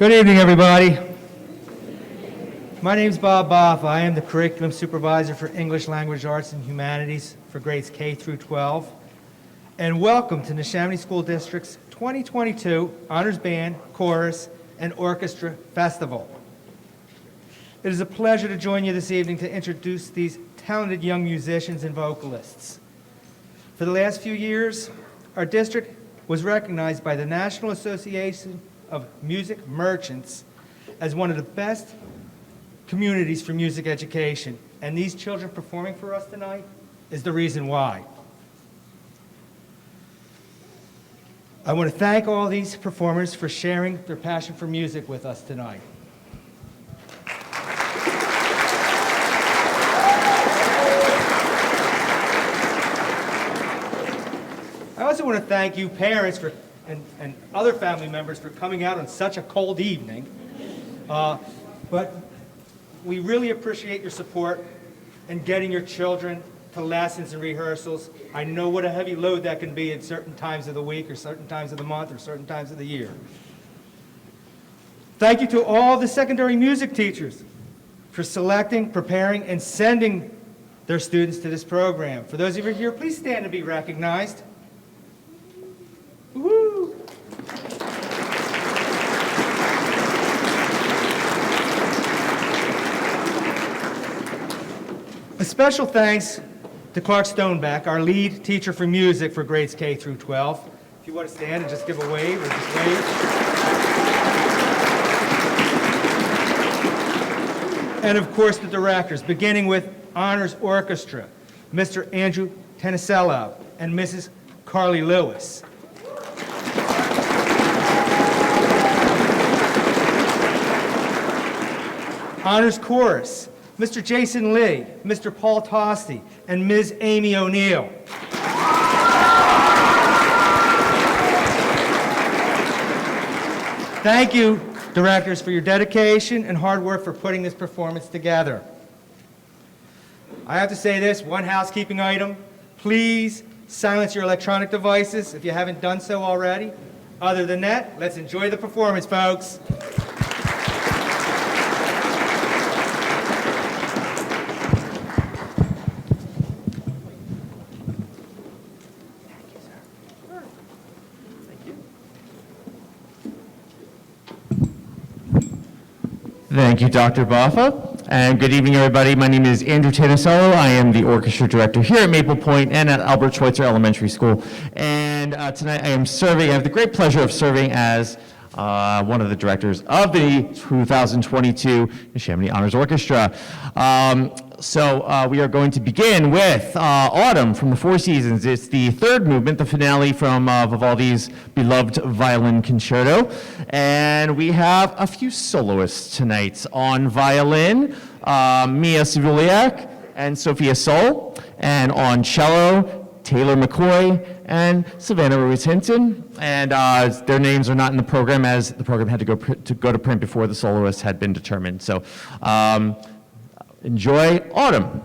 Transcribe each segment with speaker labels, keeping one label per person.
Speaker 1: Good evening, everybody. My name is Bob Boff. I am the Curriculum Supervisor for English Language Arts and Humanities for grades K through 12. And welcome to Neshaminy School District's 2022 Honors Band, Chorus, and Orchestra Festival. It is a pleasure to join you this evening to introduce these talented young musicians and vocalists. For the last few years, our district was recognized by the National Association of Music Merchants as one of the best communities for music education. And these children performing for us tonight is the reason why. I want to thank all these performers for sharing their passion for music with us tonight. I also want to thank you parents and other family members for coming out on such a cold evening. But we really appreciate your support in getting your children to lessons and rehearsals. I know what a heavy load that can be at certain times of the week or certain times of the month or certain times of the year. Thank you to all the secondary music teachers for selecting, preparing, and sending their students to this program. For those of you here, please stand to be recognized. Woo! A special thanks to Clark Stoneback, our lead teacher for music for grades K through 12. If you want to stand and just give a wave or just wave. And of course the directors, beginning with Honors Orchestra, Mr. Andrew Tenisello and Mrs. Carly Lewis. Honors Chorus, Mr. Jason Lee, Mr. Paul Tosti, and Ms. Amy O'Neill. Thank you, directors, for your dedication and hard work for putting this performance together. I have to say this, one housekeeping item. Please silence your electronic devices if you haven't done so already. Other than that, let's enjoy the performance, folks.
Speaker 2: Thank you, Dr. Boffa, and good evening, everybody. My name is Andrew Tenisello. I am the orchestra director here at Maple Point and at Albert Schweitzer Elementary School. And tonight I have the great pleasure of serving as one of the directors of the 2022 Neshaminy Honors Orchestra. So we are going to begin with Autumn from the Four Seasons. It's the third movement, the finale from Vivaldi's beloved violin concerto. And we have a few soloists tonight. On violin, Mia Sivuliak and Sophia Sol. And on cello, Taylor McCoy and Savannah Ruiz-Hinton. And their names are not in the program, as the program had to go to print before the soloists had been determined. So enjoy Autumn.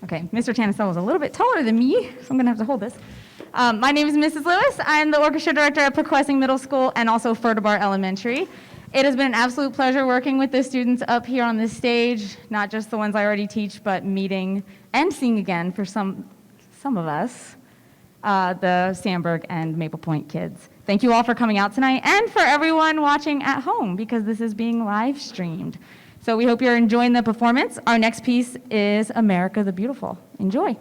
Speaker 3: Okay, Mr. Tanisello is a little bit taller than me, so I'm going to have to hold this. My name is Mrs. Lewis. I'm the orchestra director at Poquessing Middle School and also Furtabar Elementary. It has been an absolute pleasure working with the students up here on this stage, not just the ones I already teach, but meeting and seeing again for some of us, the Sandburg and Maple Point kids. Thank you all for coming out tonight and for everyone watching at home because this is being live streamed. So we hope you're enjoying the performance. Our next piece is America the Beautiful. Enjoy.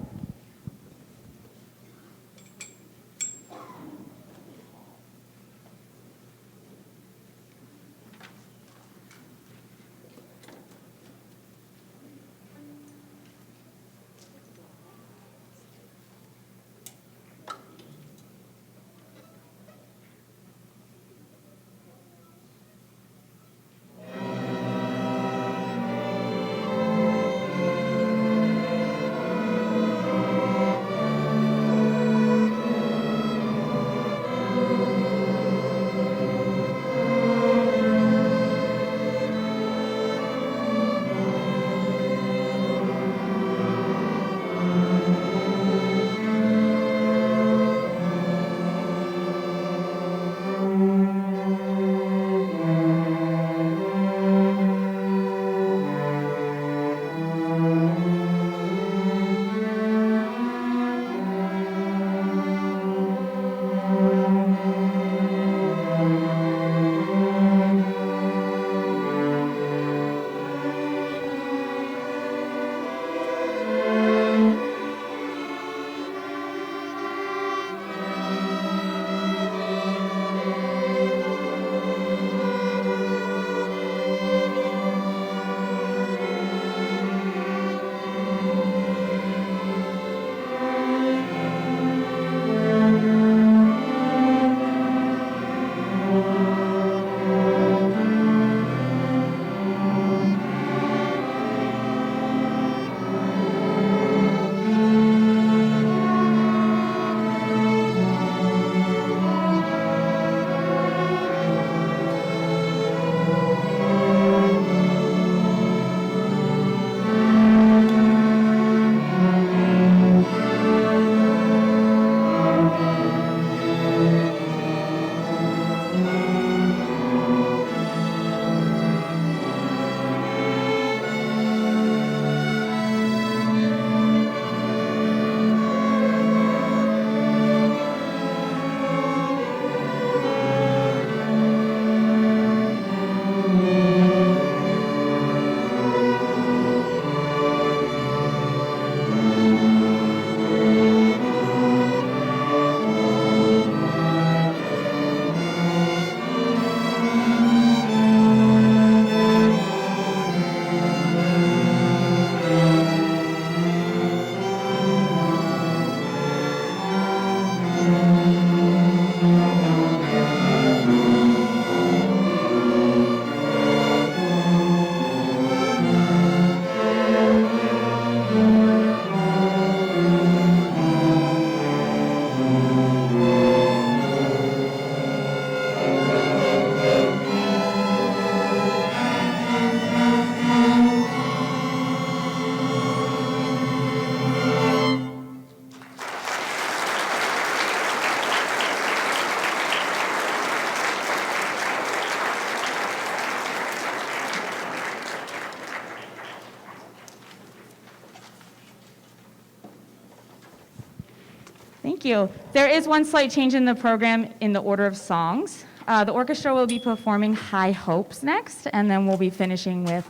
Speaker 3: Thank you. There is one slight change in the program in the order of songs. The orchestra will be performing High Hopes next, and then we'll be finishing with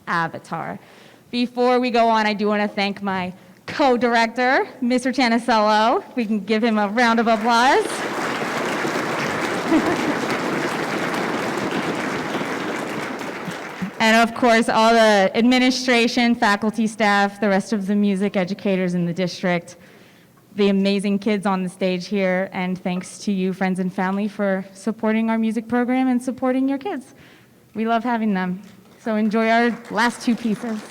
Speaker 3: Avatar. Before we go on, I do want to thank my co-director, Mr. Tanisello. We can give him a round of applause. And of course, all the administration, faculty, staff, the rest of the music educators in the district, the amazing kids on the stage here, and thanks to you, friends and family, for supporting our music program and supporting your kids. We love having them. So enjoy our last two pieces.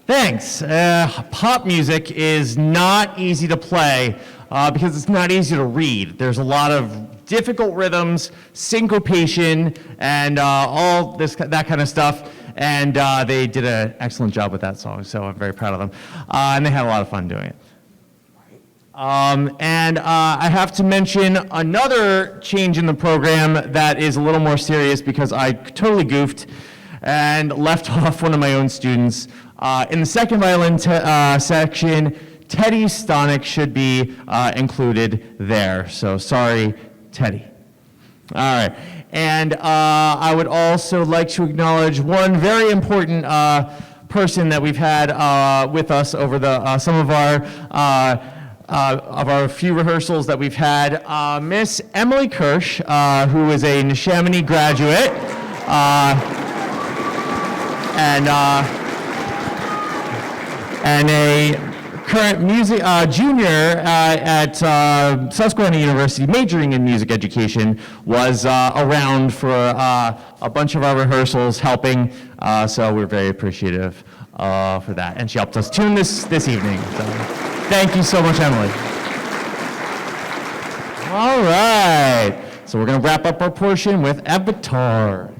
Speaker 2: Thanks. Pop music is not easy to play because it's not easy to read. There's a lot of difficult rhythms, syncopation, and all that kind of stuff. And they did an excellent job with that song, so I'm very proud of them. And they had a lot of fun doing it. And I have to mention another change in the program that is a little more serious because I totally goofed and left off one of my own students. In the second violin section, Teddy Stonick should be included there. So sorry, Teddy. All right. And I would also like to acknowledge one very important person that we've had with us over the some of our few rehearsals that we've had. Miss Emily Kirsch, who is a Neshaminy graduate, and a current music junior at Susquehanna University, majoring in music education, was around for a bunch of our rehearsals, helping. So we're very appreciative for that, and she helped us tune this evening. So thank you so much, Emily. All right, so we're going to wrap up our portion with Avatar.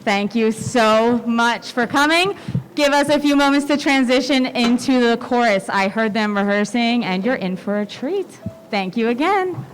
Speaker 3: Thank you so much for coming. Give us a few moments to transition into the chorus. I heard them rehearsing, and you're in for a treat. Thank you again.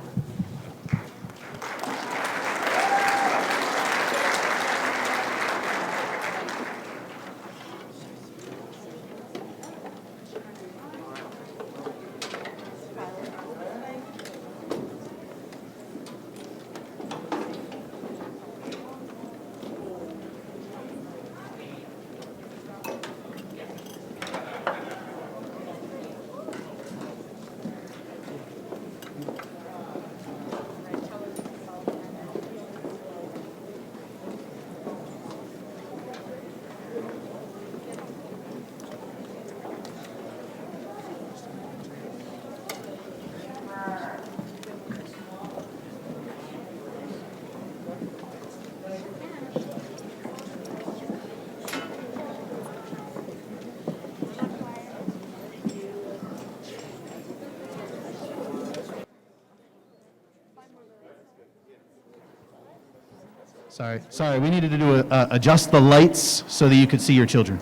Speaker 4: Sorry, we needed to do adjust the lights so that you could see your children.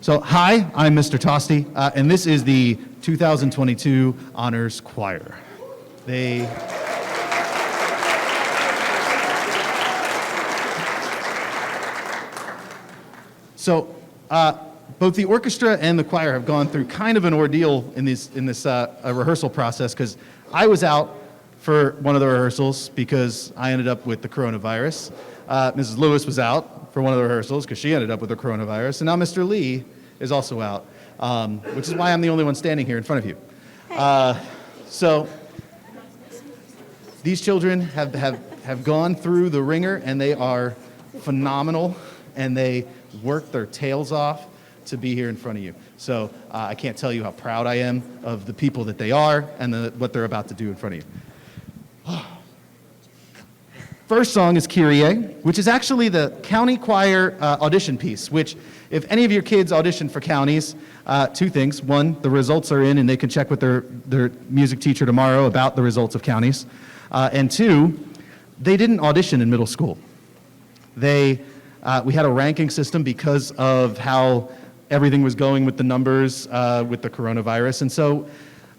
Speaker 4: So, hi, I'm Mr. Tosti, and this is the 2022 Honors Choir. Both the orchestra and the choir have gone through kind of an ordeal in this rehearsal process, because I was out for one of the rehearsals because I ended up with the coronavirus. Mrs. Lewis was out for one of the rehearsals because she ended up with the coronavirus, and now Mr. Lee is also out, which is why I'm the only one standing here in front of you. So these children have gone through the ringer, and they are phenomenal, and they work their tails off to be here in front of you. So I can't tell you how proud I am of the people that they are and what they're about to do in front of you. First song is Kyrie, which is actually the county choir audition piece, which if any of your kids audition for counties, two things. One, the results are in and they can check with their music teacher tomorrow about the results of counties. And two, they didn't audition in middle school. We had a ranking system because of how everything was going with the numbers with the coronavirus. And so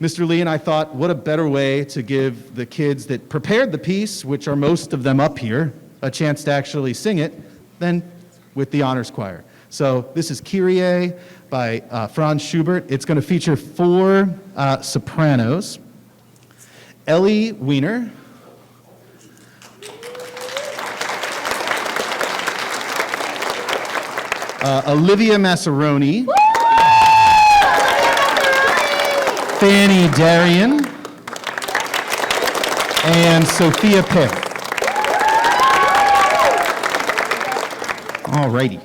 Speaker 4: Mr. Lee and I thought, what a better way to give the kids that prepared the piece, which are most of them up here, a chance to actually sing it than with the honors choir. So this is Kyrie by Franz Schubert. It's going to feature 4 sopranos. Ellie Wiener, Olivia Massaroni, Fanny Darien, and Sophia Pick. All righty.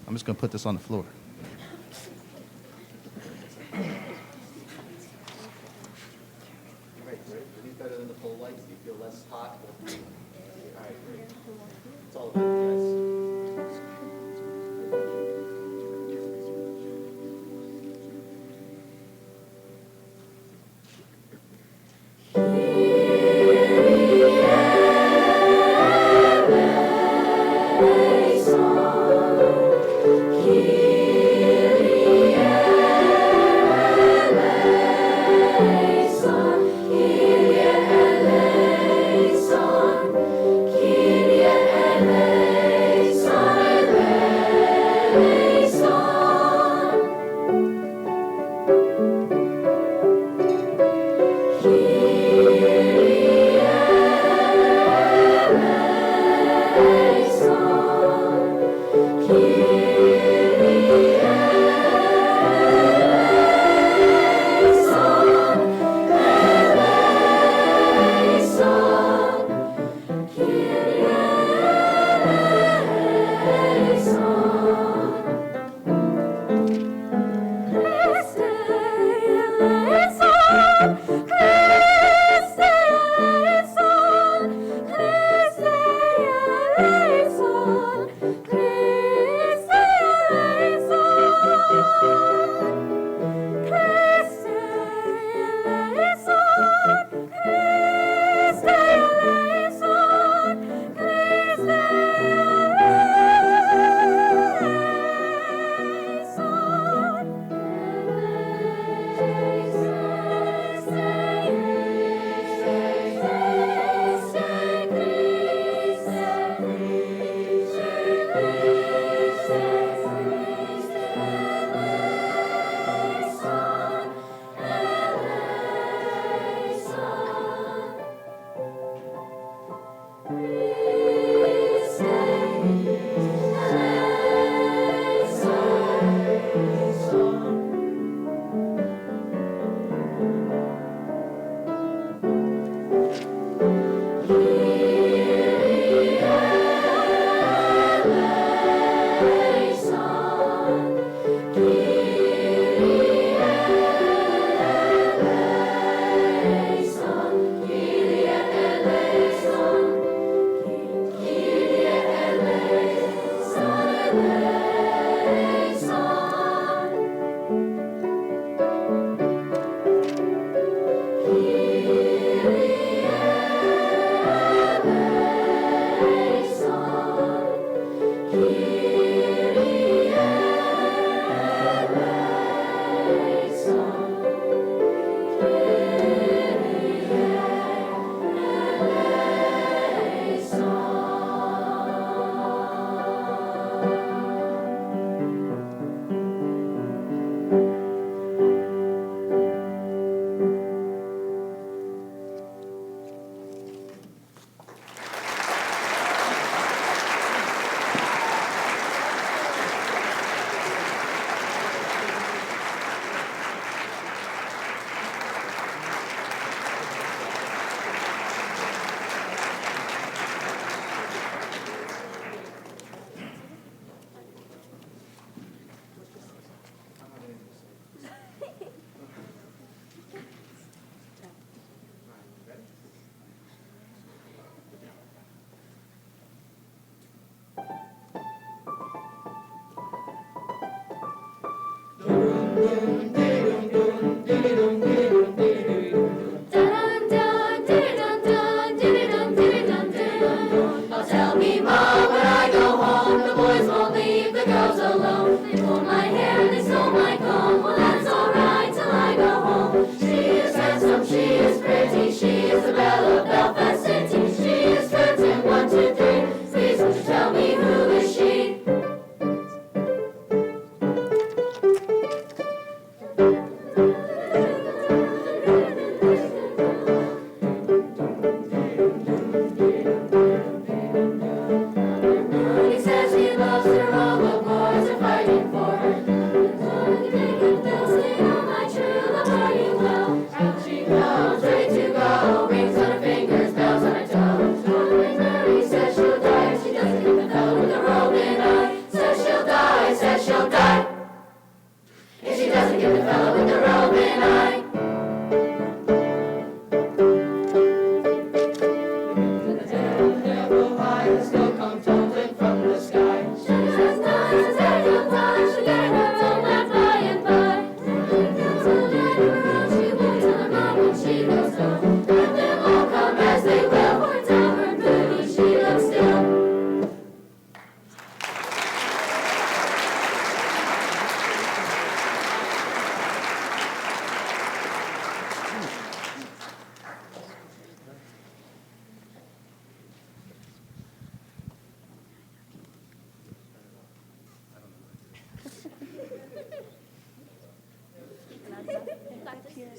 Speaker 4: I'm just going to put this on the floor. Better than the full lights? Do you feel less hot? All right, great. It's all about you guys.
Speaker 5: Hey!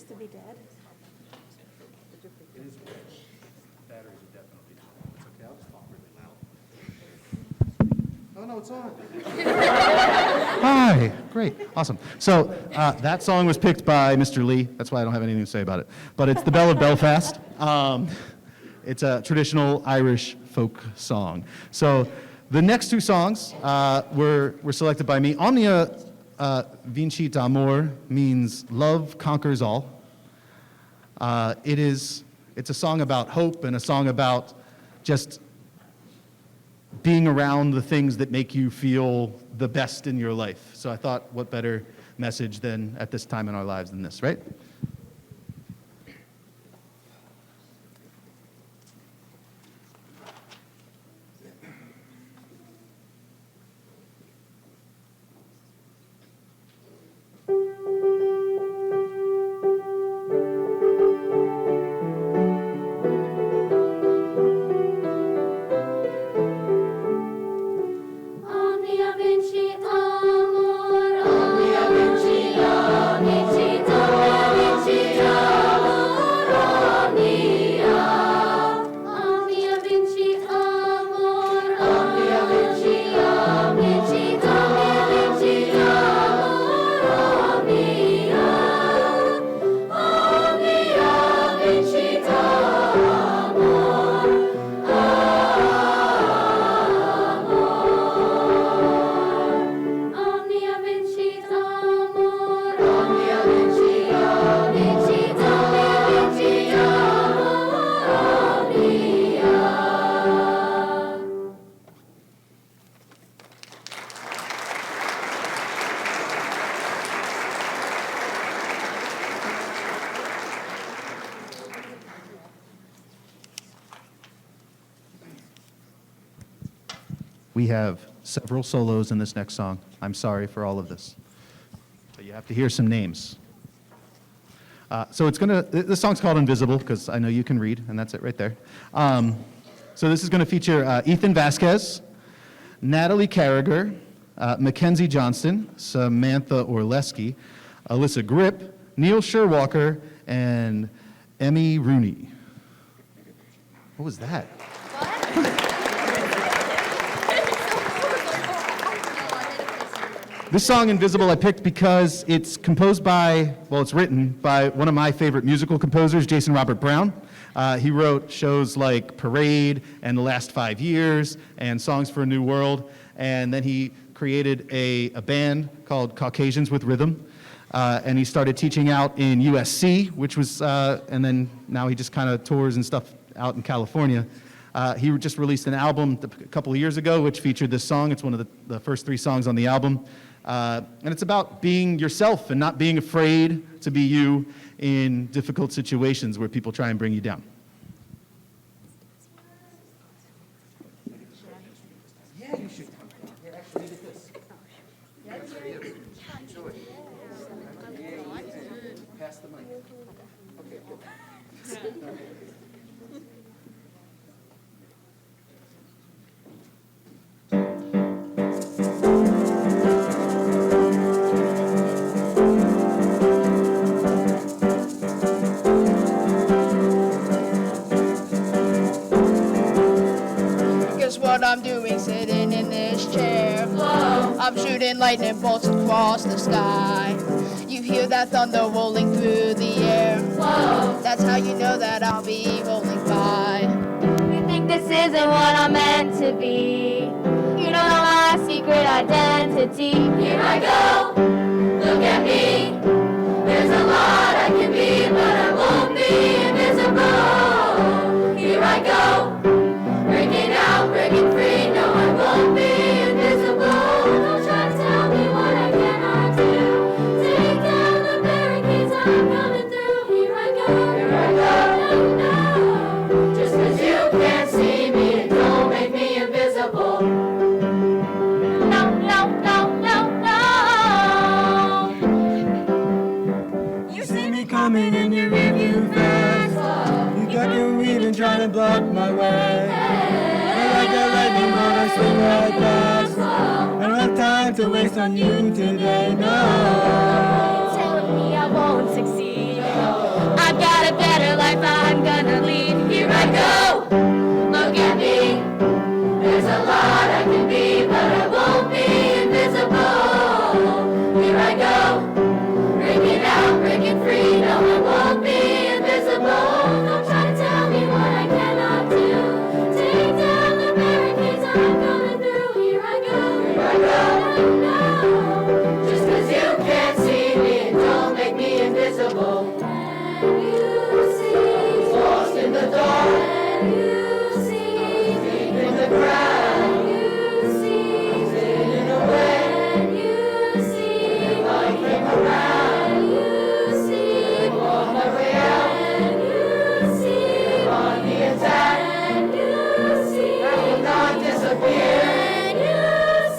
Speaker 3: to be dead.
Speaker 4: Batteries are definitely on. It's okay, I'll just talk really loud. Oh, no, it's on. Hi, great, awesome. So that song was picked by Mr. Lee. That's why I don't have anything to say about it. But it's the Belle of Belfast. It's a traditional Irish folk song. So the next two songs were selected by me. Omnia Vincit Amor means love conquers all. It's a song about hope and a song about just being around the things that make you feel the best in your life. So I thought, what better message than at this time in our lives than this, right?
Speaker 5: Omnia vincit amor, omnia vincit amor, omnia. Omnia vincit amor, omnia vincit amor, omnia. Omnia vincit amor, Omnia vincit amor, omnia vincit amor, omnia.
Speaker 4: We have several solos in this next song. I'm sorry for all of this. But you have to hear some names. This song's called Invisible, because I know you can read, and that's it right there. So this is going to feature Ethan Vasquez, Natalie Carragher, Mackenzie Johnston, Samantha Orleski, Alyssa Grip, Neil Sherwalker, and Emmy Rooney. What was that? This song, Invisible, I picked because it's it's written by one of my favorite musical composers, Jason Robert Brown. He wrote shows like Parade and The Last 5 Years and Songs for a New World. And then he created a band called Caucasians with Rhythm. And he started teaching out in USC, and then now he just kind of tours and stuff out in California. He just released an album a couple of years ago, which featured this song. It's one of the first 3 songs on the album. And it's about being yourself and not being afraid to be you in difficult situations where people try and bring you down. Yeah, you should. Here, actually, get this. Pass the mic. Okay, good.
Speaker 6: Guess what I'm doing sitting in this chair? Whoa. I'm shooting lightning bolts across the sky. You hear that thunder rolling through the air. Whoa. That's how you know that I'll be rolling by.
Speaker 5: You think this isn't what I'm meant to be? You don't know my secret identity. Here I go, look at me. There's a lot I can be, but I won't be invisible. Here I go, breaking out, breaking free. No, I won't be invisible. Don't try to tell me what I cannot do. Take down the barricades, I'm coming through. Here I go, no. Just 'cause you can't see me, it don't make me invisible. No, no, no, no, no.
Speaker 7: You see me coming in your rearview fast. You got your weaving trying to block my way. I like that lightning bolt, I swing right past. I don't have time to waste on you today, no.
Speaker 5: Telling me I won't succeed. go. Look at me. There's a lot I can be, but I won't be invisible. Here I go. Breaking out, breaking free. No, I won't be invisible. Don't try to tell me what I cannot do. Take down the barricades I'm coming through. Here I go. Here I go. No. Just 'cause you can't see me, don't make me invisible. Can you see? Lost in the dark. Can you see? Deep in the crowd. Can you see? Hidden away. Can you see? The light came around. Can you see? On my way out. Can you see? On the attack. Can you see? I will not disappear. Can you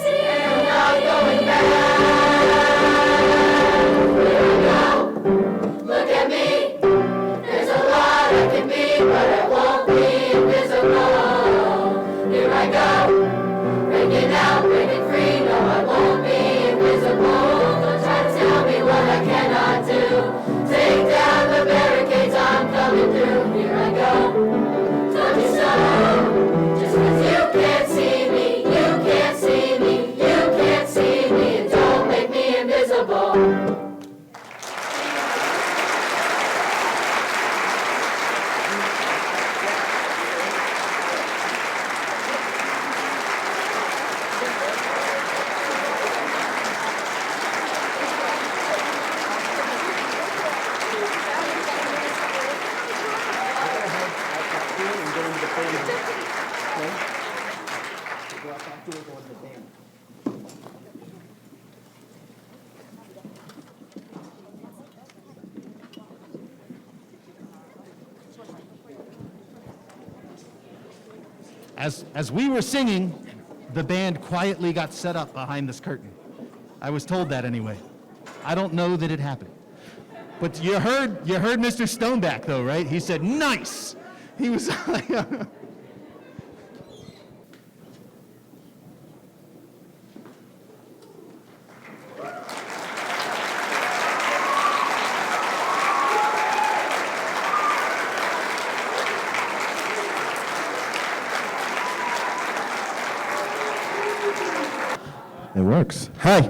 Speaker 5: see? I'm not going back. Here I go. Look at me. There's a lot I can be, but I won't be invisible. Here I go. Breaking out, breaking free. No, I won't be invisible. Don't try to tell me what I cannot do. Take down the barricades I'm coming through. Here I go. Told you so. Just 'cause you can't see me, you can't see me, you can't see me. Don't make me invisible.
Speaker 4: As we were singing, the band quietly got set up behind this curtain. I was told that anyway. I don't know that it happened. But you heard Mr. Stoneback though, right? He said, "Nice." He was like,
Speaker 8: It works. Hi.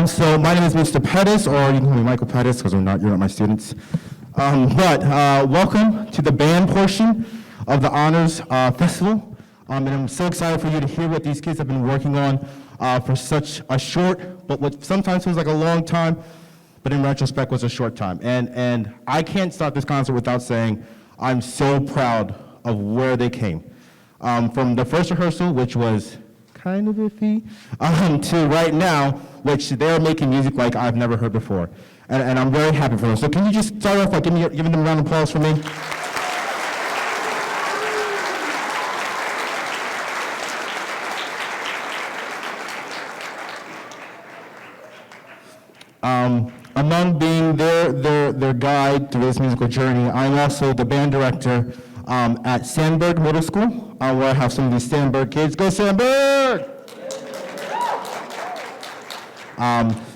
Speaker 8: So my name is Mr. Pettis, or you can call me Michael Pettis because you're not my students. Welcome to the band portion of the Honors Festival. And I'm so excited for you to hear what these kids have been working on for such a short, but what sometimes feels like a long time, but in retrospect was a short time. And I can't start this concert without saying I'm so proud of where they came. From the first rehearsal, which was kind of iffy, to right now, which they're making music like I've never heard before. And I'm very happy for them. So can you just start off by giving them a round of applause for me? Among being their guide through this musical journey, I'm also the band director at Sandburg Middle School, where I have some of these Sandburg kids. Go Sandburg!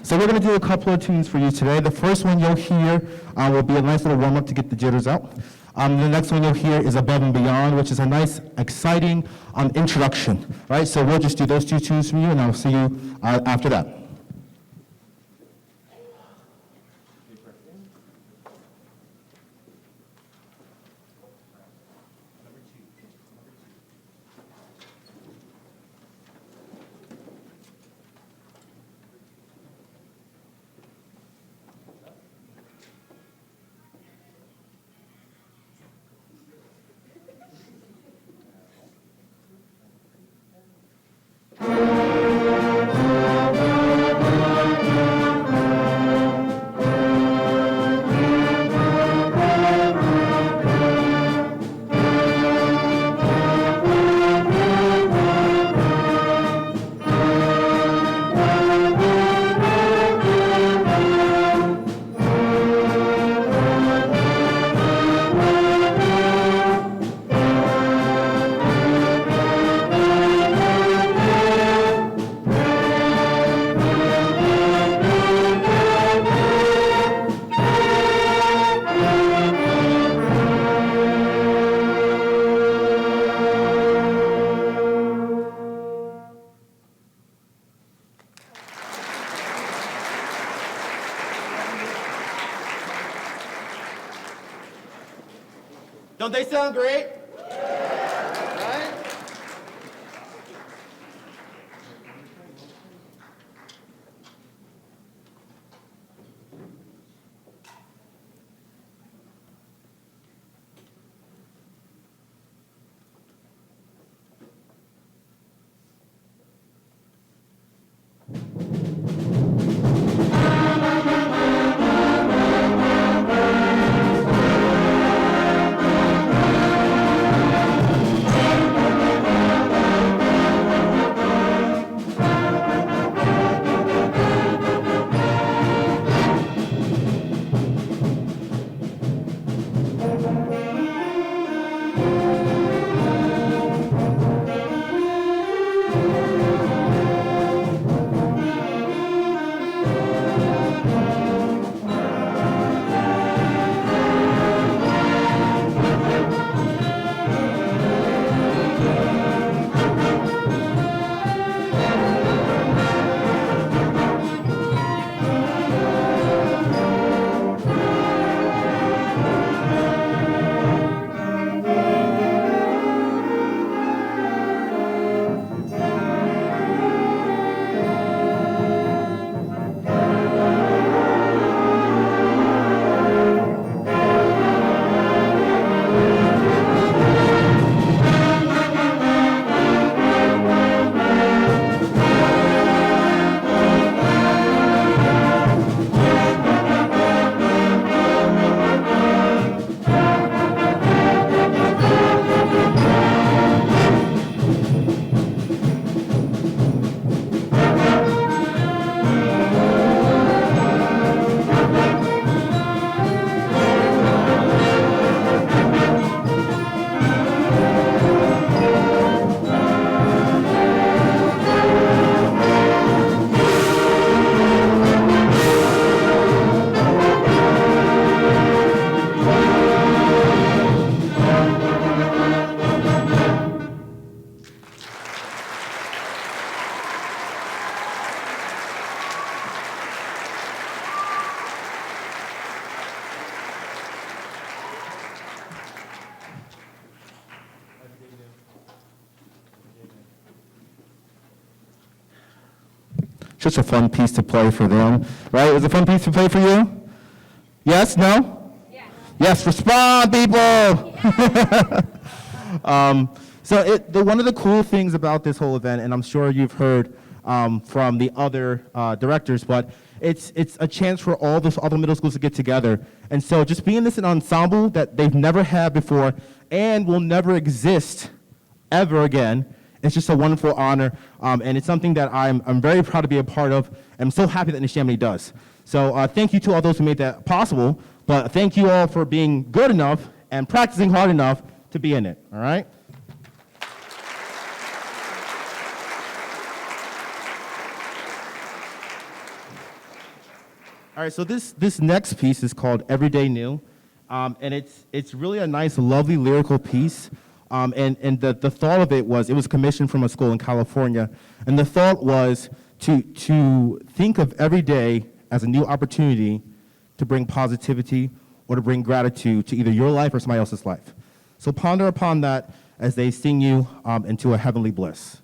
Speaker 8: So we're going to do a couple of tunes for you today. The first one you'll hear will be a nice little warm-up to get the jitters out. The next one you'll hear is Above and Beyond, which is a nice, exciting introduction. Right? So we'll just do those two tunes for you, and I'll see you after that. Don't they sound great? Right? Just a fun piece to play for them, right? It was a fun piece to play for you? Yes? No? Yes, respond, people! One of the cool things about this whole event, and I'm sure you've heard from the other directors, but it's a chance for all the middle schools to get together. And so just being this an ensemble that they've never had before and will never exist ever again, it's just a wonderful honor, and it's something that I'm very proud to be a part of, and I'm so happy that Neshaminy does. So thank you to all those who made that possible, but thank you all for being good enough and practicing hard enough to be in it, all right? All right, so this next piece is called Everyday New, and it's really a nice, lovely lyrical piece. And the thought of it was commissioned from a school in California, and the thought was to think of every day as a new opportunity to bring positivity or to bring gratitude to either your life or somebody else's life. So ponder upon that as they sing you into a heavenly bliss.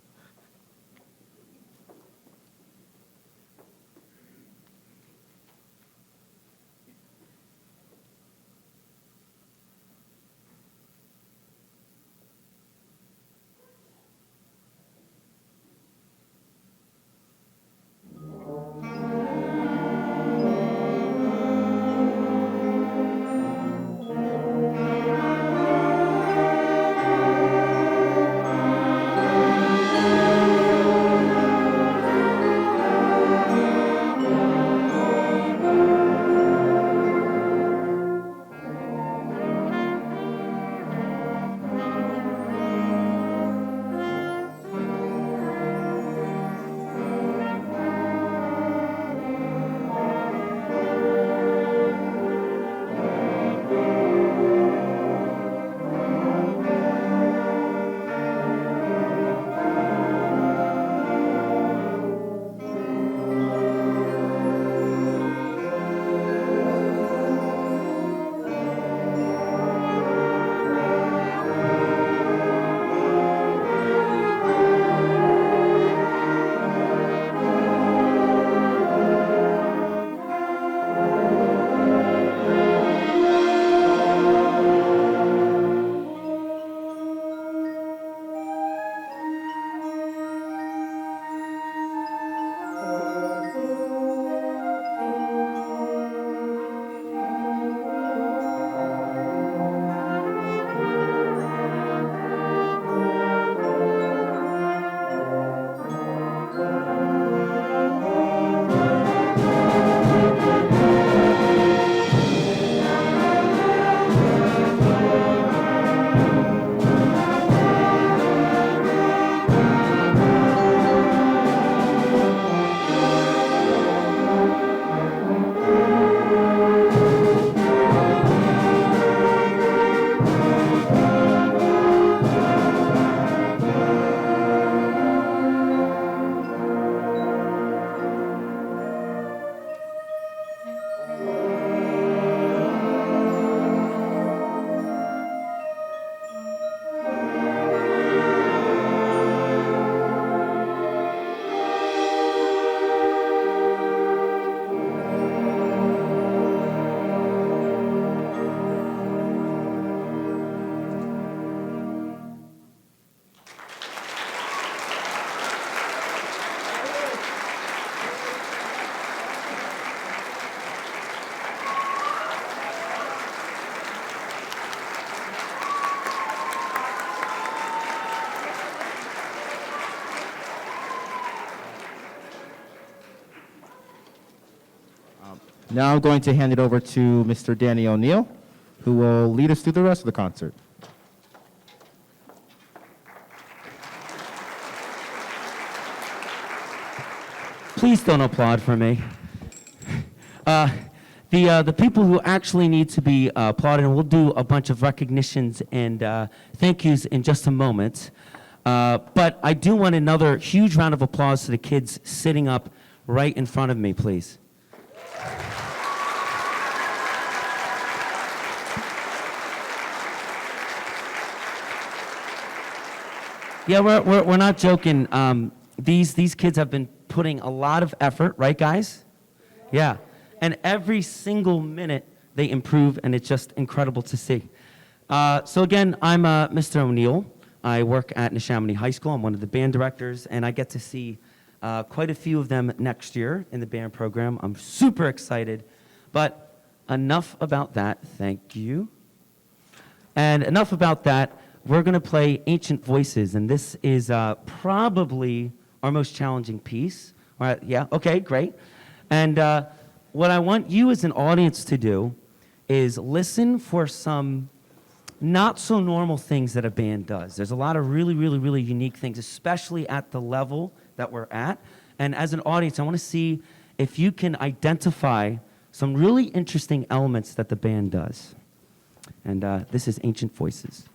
Speaker 8: Now I'm going to hand it over to Mr. Danny O'Neill, who will lead us through the rest of the concert.
Speaker 9: Please don't applaud for me. The people who actually need to be applauded, and we'll do a bunch of recognitions and thank yous in just a moment. But I do want another huge round of applause to the kids sitting up right in front of me, please. Yeah, we're not joking. These kids have been putting a lot of effort, right, guys? Yeah. And every single minute they improve, and it's just incredible to see. So again, I'm Mr. O'Neill. I work at Neshaminy High School. I'm one of the band directors, and I get to see quite a few of them next year in the band program. I'm super excited. But enough about that. Thank you. And enough about that. We're going to play Ancient Voices, and this is probably our most challenging piece. All right, yeah, okay, great. And what I want you as an audience to do is listen for some not so normal things that a band does. There's a lot of really, really, really unique things, especially at the level that we're at. And as an audience, I want to see if you can identify some really interesting elements that the band does. And this is Ancient Voices.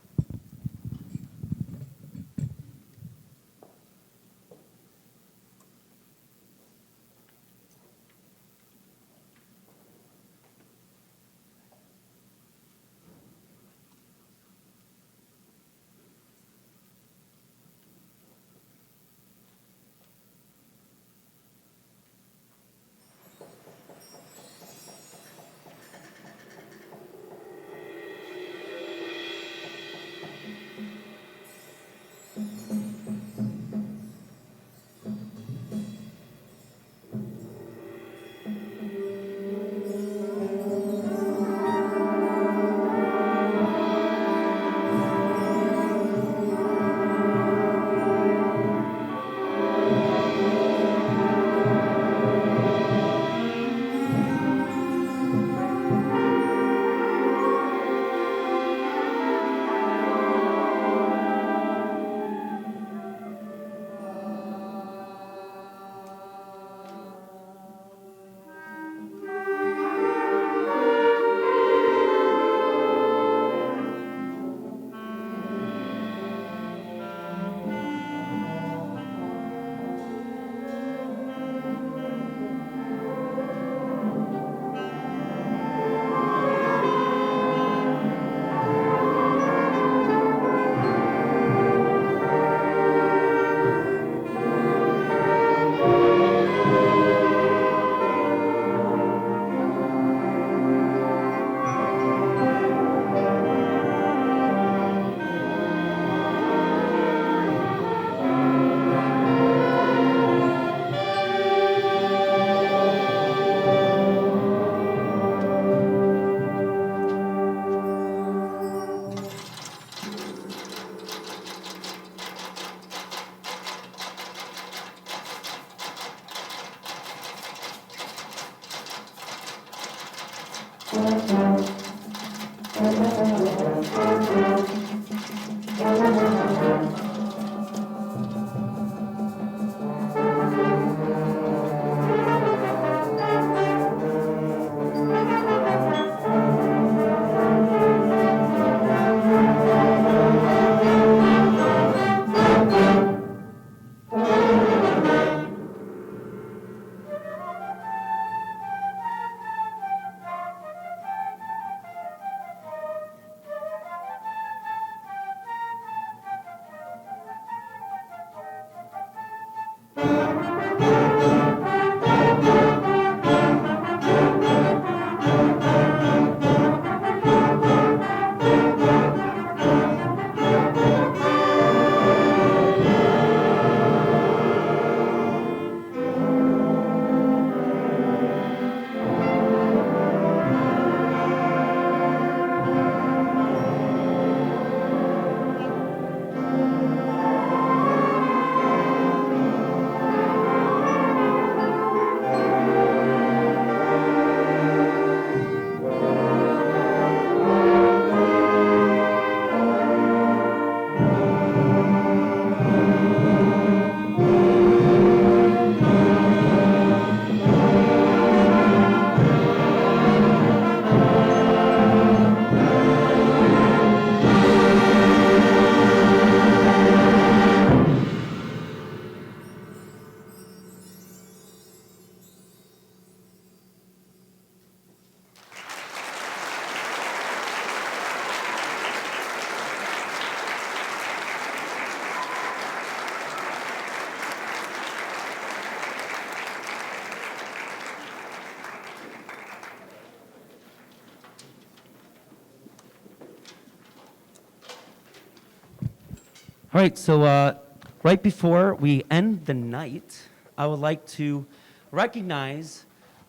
Speaker 9: All right, so right before we end the night, I would like to recognize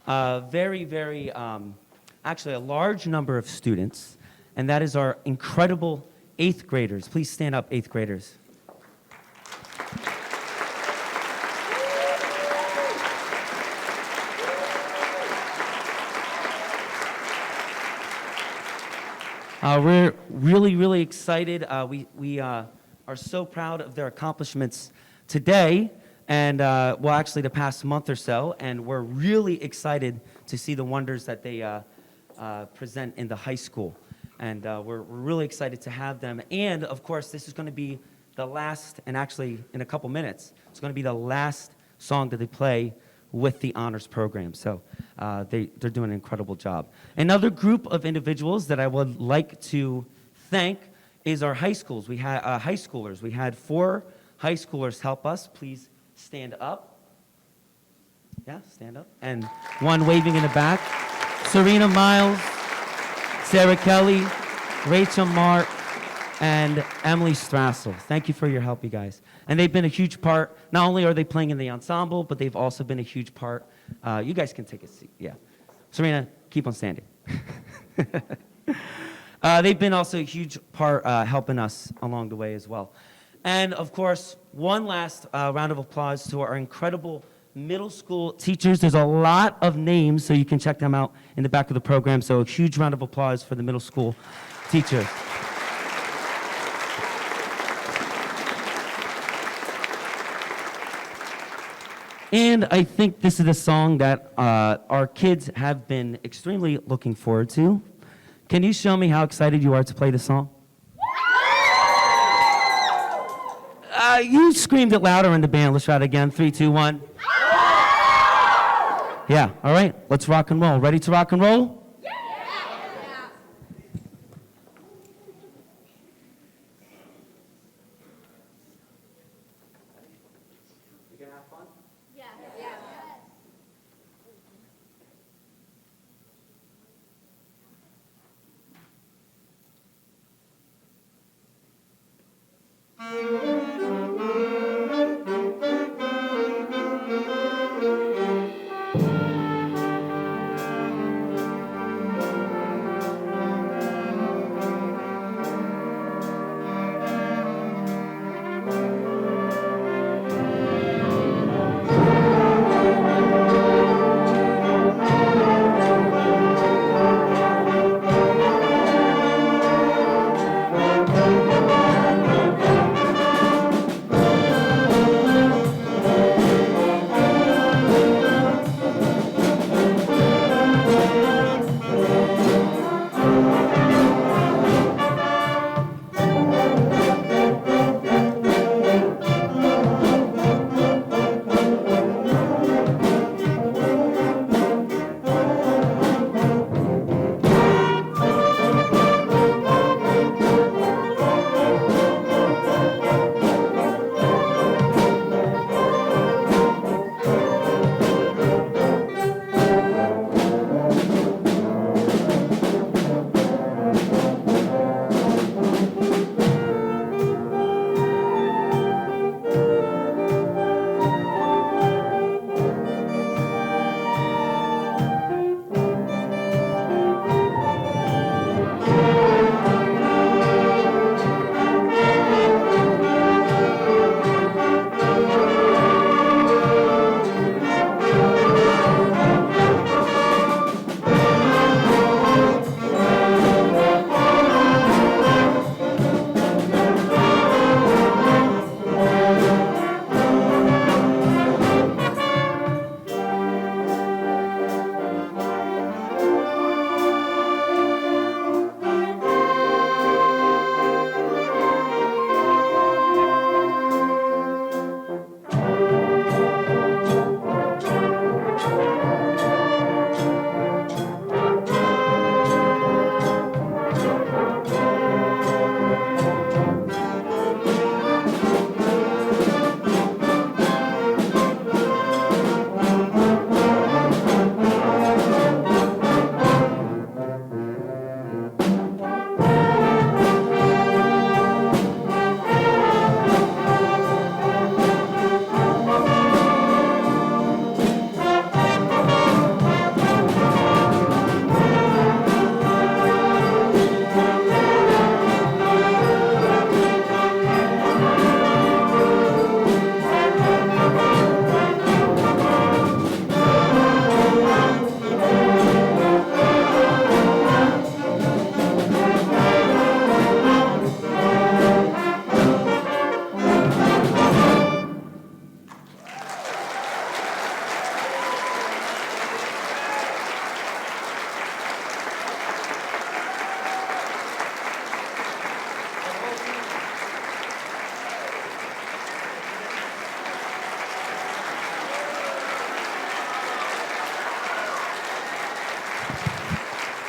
Speaker 9: actually a large number of students, and that is our incredible 8th graders. Please stand up, 8th graders. We're really excited. We are so proud of their accomplishments today, and well, actually the past month or so, and we're really excited to see the wonders that they present in the high school. And we're really excited to have them. And of course, this is going to be the last, and actually in a couple minutes, it's going to be the last song that they play with the honors program. So they're doing an incredible job. Another group of individuals that I would like to thank is our high schools. We had high schoolers. We had 4 high schoolers help us. Please stand up. Yeah, stand up. And one waving in the back. Serena Miles, Sarah Kelly, Rachel Mark, and Emily Strassel. Thank you for your help, you guys. And they've been a huge part. Not only are they playing in the ensemble, but they've also been a huge part. You guys can take a seat. Yeah. Serena, keep on standing. They've been also a huge part helping us along the way as well. And of course, one last round of applause to our incredible middle school teachers. There's a lot of names, so you can check them out in the back of the program. So a huge round of applause for the middle school teachers. And I think this is a song that our kids have been extremely looking forward to. Can you show me how excited you are to play the song? You screamed it louder in the band. Let's try it again. 3, 2, 1. Yeah, all right. Let's rock and roll. Ready to rock and roll?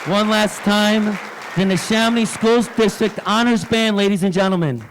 Speaker 9: One last time, the Neshaminy Schools District Honors Band, ladies and gentlemen.